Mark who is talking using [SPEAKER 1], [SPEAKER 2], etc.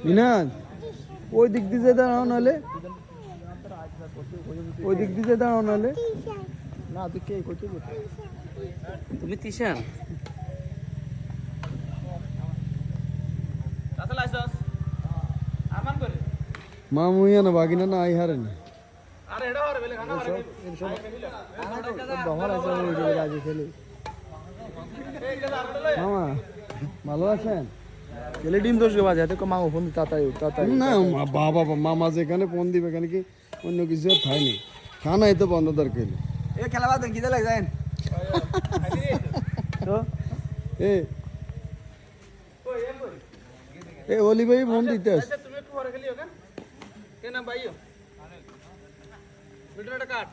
[SPEAKER 1] মিনাজ ওই দিক দিয়ে দাঁড়াও নাহলে ওই দিক দিয়ে দাঁড়াও নাহলে না তুই কে করতে
[SPEAKER 2] তুমি তিশান
[SPEAKER 1] মামুইয়া না বাগিনা না আই হারে না মামা ভালো আছেন
[SPEAKER 3] ছেলে ডিম দোষ বাজে তো মামা ফোন তাড়াতাড়ি
[SPEAKER 1] না বাবা মামা যেখানে ফোন দিবে এখানে কি অন্য কিছু আর থাইনি খানা এই তো বন্ধ দরকার
[SPEAKER 3] এ খেলা বাদ কিদা লাগ যায় তো
[SPEAKER 1] এ ওলি ভাই ফোন দিতে
[SPEAKER 2] তুমি একটু পরে খেলিও কেন ভাইও ভিডিওটা কাট